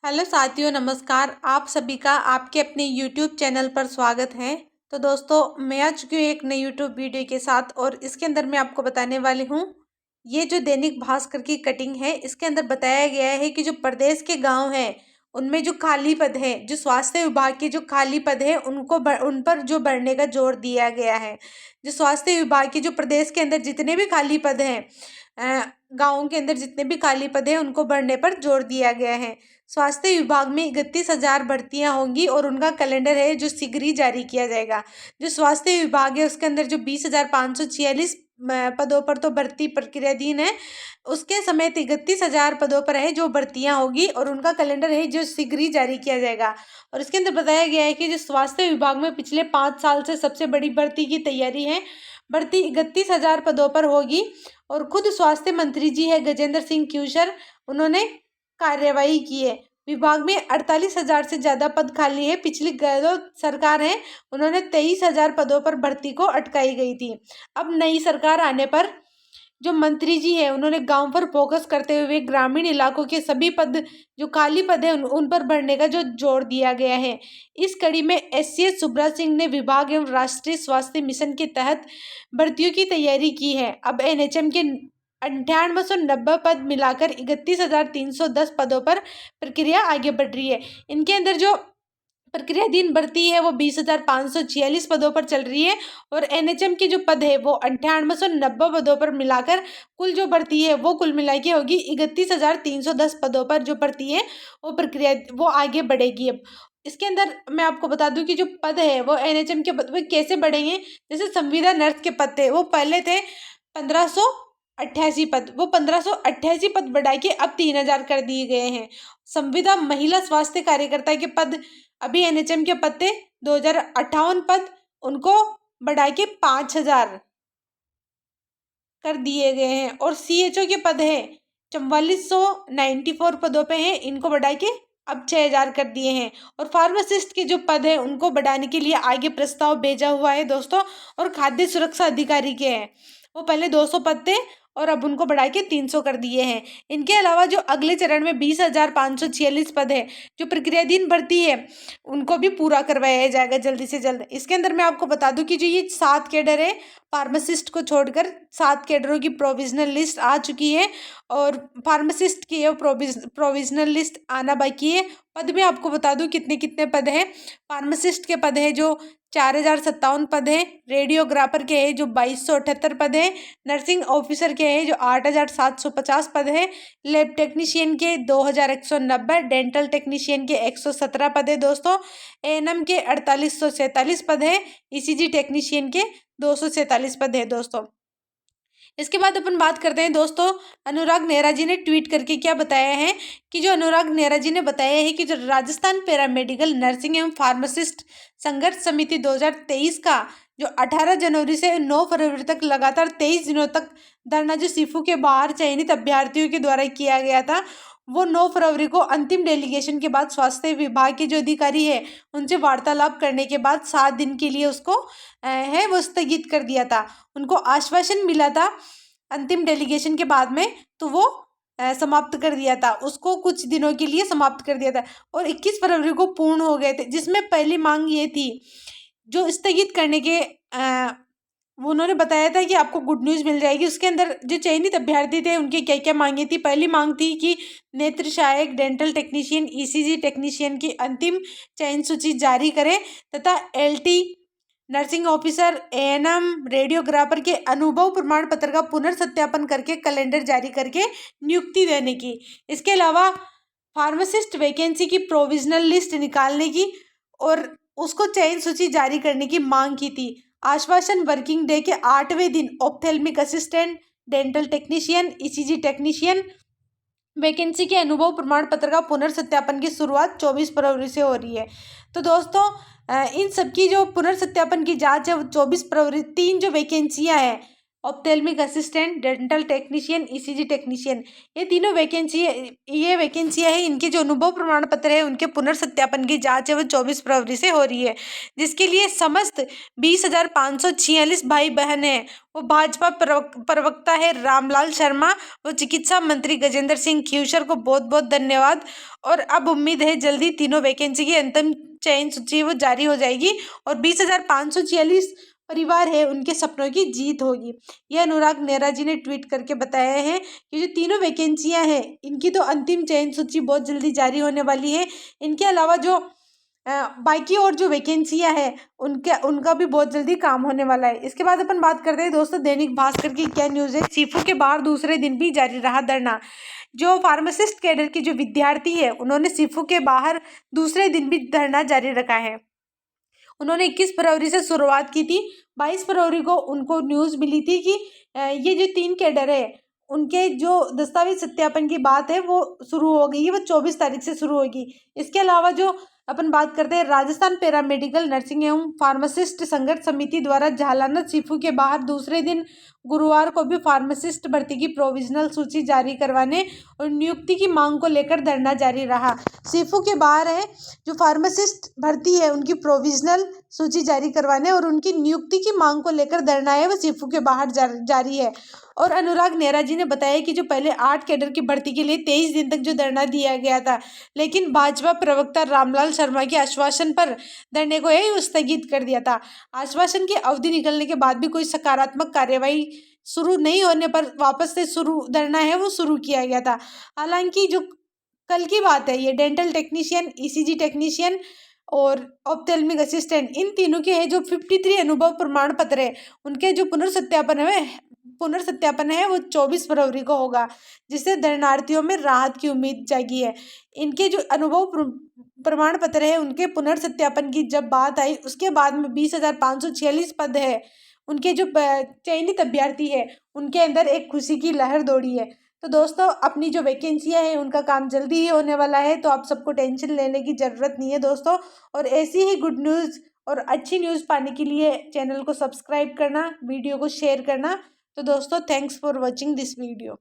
Hello साथियों, नमस्कार। आप सभी का आपके अपने यूट्यूब चैनल पर स्वागत है। तो दोस्तों, मैं आ चुकी हूँ एक नई यूट्यूब वीडियो के साथ और इसके अंदर मैं आपको बताने वाली हूँ ये जो दैनिक भास्कर की कटिंग है। इसके अंदर बताया गया है कि जो प्रदेश के गांव हैं उनमें जो खाली पद है, जो स्वास्थ्य विभाग के जो खाली पद है उन पर जो बढ़ने का जोर दिया गया है। जो स्वास्थ्य विभाग के जो प्रदेश के अंदर जितने भी खाली पद हैं, गाँवों के अंदर जितने भी खाली पद हैं उनको बढ़ने पर जोर दिया गया है। स्वास्थ्य विभाग में 31,000 भर्तियां होंगी और उनका कैलेंडर है जो शीघ्र ही जारी किया जाएगा। जो स्वास्थ्य विभाग है उसके अंदर जो 20,546 पदों पर तो भर्ती प्रक्रियाधीन है, उसके समेत 31,000 पदों पर है जो भर्तियां होगी और उनका कैलेंडर है जो शीघ्र ही जारी किया जाएगा। और इसके अंदर बताया गया है कि जो स्वास्थ्य विभाग में पिछले 5 साल से सबसे बड़ी भर्ती की तैयारी है। भर्ती 31,000 पदों पर होगी और खुद स्वास्थ्य मंत्री जी है गजेंद्र सिंह क्यूशर, उन्होंने कार्यवाही की है। विभाग में 48,000 से ज्यादा पद खाली है। पिछली जो सरकार है उन्होंने 23,000 पदों पर भर्ती को अटकाई गई थी। अब नई सरकार आने पर जो मंत्री जी है उन्होंने गांव पर फोकस करते हुए ग्रामीण इलाकों के सभी पद जो खाली पद है उन पर भरने का जो जोर दिया गया है। इस कड़ी में एससीएस सुब्रा सिंह ने विभाग एवं राष्ट्रीय स्वास्थ्य मिशन के तहत भर्तियों की तैयारी की है। अब एनएचएम के 9890 पद मिलाकर 31,310 पदों पर प्रक्रिया आगे बढ़ रही है। इनके अंदर जो प्रक्रियाधीन भर्ती है वो 20,546 पदों पर चल रही है और एनएचएम के जो पद है वो 9890 पदों पर मिलाकर कुल जो भर्ती है वो कुल मिला के होगी 31,310 पदों पर जो भर्ती है वो प्रक्रिया वो आगे बढ़ेगी। अब इसके अंदर मैं आपको बता दूं कि जो पद है वो एनएचएम के पद वो कैसे बढ़ेंगे। जैसे संविदा नर्स के पद थे वो पहले थे 1588 पद, वो 1588 पद बढ़ा के अब 3,000 कर दिए गए हैं। संविदा महिला स्वास्थ्य कार्यकर्ता के पद अभी एनएचएम के पद थे 2,058 पद, उनको बढ़ा के 5,000 कर दिए गए हैं। और सीएचओ के पद है 4494 पदों पे हैं, इनको बढ़ा के अब 6,000 कर दिए हैं। और फार्मासिस्ट के जो पद है उनको बढ़ाने के लिए आगे प्रस्ताव भेजा हुआ है दोस्तों। और खाद्य सुरक्षा अधिकारी के हैं वो पहले 200 पद थे और अब उनको बढ़ा के 300 कर दिए हैं। इनके अलावा जो अगले चरण में 20,546 पद है जो प्रक्रियाधीन भर्ती है उनको भी पूरा करवाया जाएगा जल्दी से जल्द। इसके अंदर मैं आपको बता दूं कि जो ये 7 कैडर है, फार्मासिस्ट को छोड़कर 7 कैडरों की प्रोविजनल लिस्ट आ चुकी है और फार्मासिस्ट की प्रोविजनल लिस्ट आना बाकी है। पद में आपको बता दूं कितने कितने पद हैं। फार्मासिस्ट के पद है जो 4,057 पद हैं, रेडियोग्राफर के हैं जो 2,278 पद हैं, नर्सिंग ऑफिसर के हैं जो 8,750 पद हैं, लैब टेक्नीशियन के 2,190, डेंटल टेक्नीशियन के 117 पद है दोस्तों, एएनएम के 4,847 पद है, ईसीजी टेक्नीशियन के 247 पद है दोस्तों। इसके बाद अपन बात करते हैं दोस्तों, अनुराग नेहरा जी ने ट्वीट करके क्या बताया है कि जो अनुराग नेहरा जी ने बताया है कि जो राजस्थान पैरामेडिकल नर्सिंग एवं फार्मासिस्ट संघर्ष समिति 2023 का जो 18 जनवरी से 9 फरवरी तक लगातार 23 दिनों तक धरना जो सीफू के बाहर चयनित अभ्यर्थियों के द्वारा किया गया था, वो 9 फरवरी को अंतिम डेलीगेशन के बाद स्वास्थ्य विभाग के जो अधिकारी है उनसे वार्तालाप करने के बाद 7 दिन के लिए उसको है वो स्थगित कर दिया था। उनको आश्वासन मिला था अंतिम डेलीगेशन के बाद में, तो वो समाप्त कर दिया था, उसको कुछ दिनों के लिए समाप्त कर दिया था और 21 फरवरी को पूर्ण हो गए थे। जिसमें पहली मांग ये थी जो स्थगित करने के वो उन्होंने बताया था कि आपको गुड न्यूज़ मिल जाएगी। उसके अंदर जो चयनित अभ्यर्थी थे उनकी क्या क्या मांगे थी। पहली मांग थी कि नेत्र सहायक, डेंटल टेक्नीशियन, ईसीजी टेक्नीशियन की अंतिम चयन सूची जारी करें तथा LT, nursing officer, ANM, radiographer के अनुभव प्रमाण पत्र का पुनर्सत्यापन करके कैलेंडर जारी करके नियुक्ति देने की। इसके अलावा फार्मासिस्ट वैकेंसी की प्रोविजनल लिस्ट निकालने की और उसको चयन सूची जारी करने की मांग की थी। आश्वासन वर्किंग डे के 8वें दिन ophthalmic assistant, dental technician, ECG technician vacancy के अनुभव प्रमाण पत्र का पुनर्सत्यापन की शुरुआत 24 फरवरी से हो रही है। तो दोस्तों, इन सब की जो पुनर्सत्यापन की जांच है वो 24 फरवरी, 3 जो वैकेंसियां हैं ophthalmic assistant, dental technician, ECG technician. ये तीनों वैकेंसियाँ हैं। इनके जो अनुभव प्रमाण पत्र है उनके पुनर्सत्यापन की जांच है वो 24 फरवरी से हो रही है, जिसके लिए समस्त 20,546 भाई बहन हैं। वो भाजपा प्रवक्ता है रामलाल शर्मा, वो चिकित्सा मंत्री गजेंद्र सिंह खीवसर को बहुत बहुत धन्यवाद। और अब उम्मीद है जल्दी तीनों वैकेंसी की अंतिम चयन सूची वो जारी हो जाएगी और 20,546 परिवार है उनके सपनों की जीत होगी। यह अनुराग नेहरा जी ने ट्वीट करके बताया है कि जो तीनों वैकेंसियां हैं इनकी तो अंतिम चयन सूची बहुत जल्दी जारी होने वाली है। इनके अलावा जो बाकी और जो वैकेंसियां हैं उनका भी बहुत जल्दी काम होने वाला है। इसके बाद अपन बात करते हैं दोस्तों दैनिक भास्कर की क्या न्यूज़ है। सीफू के बाहर दूसरे दिन भी जारी रहा धरना। जो फार्मासिस्ट कैडर के जो विद्यार्थी है उन्होंने सीफू के बाहर दूसरे दिन भी धरना जारी रखा है। उन्होंने 21 फरवरी से शुरुआत की थी। 22 फरवरी को उनको न्यूज़ मिली थी कि ये जो 3 कैडर है उनके जो दस्तावेज सत्यापन की बात है वो शुरू हो गई है, वो 24 तारीख से शुरू होगी। इसके अलावा जो अपन बात करते हैं राजस्थान पैरामेडिकल नर्सिंग एवं फार्मासिस्ट संघर्ष समिति द्वारा झालाना सीफू के बाहर दूसरे दिन गुरुवार को भी फार्मासिस्ट भर्ती की प्रोविजनल सूची जारी करवाने और नियुक्ति की मांग को लेकर धरना जारी रहा। सीफू के बाहर है जो फार्मासिस्ट भर्ती है उनकी प्रोविजनल सूची जारी करवाने और उनकी नियुक्ति की मांग को लेकर धरना है वो सीफू के बाहर जारी है। और अनुराग नेहरा जी ने बताया कि जो पहले 8 कैडर की भर्ती के लिए 23 दिन तक जो धरना दिया गया था, लेकिन भाजपा प्रवक्ता रामलाल शर्मा के आश्वासन पर धरने को यही स्थगित कर दिया था। आश्वासन की अवधि निकलने के बाद भी कोई सकारात्मक कार्यवाही शुरू नहीं होने पर वापस से शुरू धरना है वो शुरू किया गया था। हालांकि जो कल की बात है ये डेंटल टेक्नीशियन, ईसीजी टेक्नीशियन और ऑप्थेल्मिक असिस्टेंट इन तीनों के है जो 53 अनुभव प्रमाण पत्र है उनके जो पुनर्सत्यापन है वो 24 फरवरी को होगा, जिससे धरनार्थियों में राहत की उम्मीद जागी है। इनके जो अनुभव प्रमाण पत्र है उनके पुनर्सत्यापन की जब बात आई उसके बाद में 20,546 पद है उनके जो चयनित अभ्यर्थी है उनके अंदर एक खुशी की लहर दौड़ी है। तो दोस्तों अपनी जो वैकेंसियां हैं उनका काम जल्दी ही होने वाला है, तो आप सबको टेंशन लेने की ज़रूरत नहीं है दोस्तों। और ऐसी ही गुड न्यूज़ और अच्छी न्यूज़ पाने के लिए चैनल को सब्सक्राइब करना, वीडियो को शेयर करना। तो दोस्तों thanks for watching this video.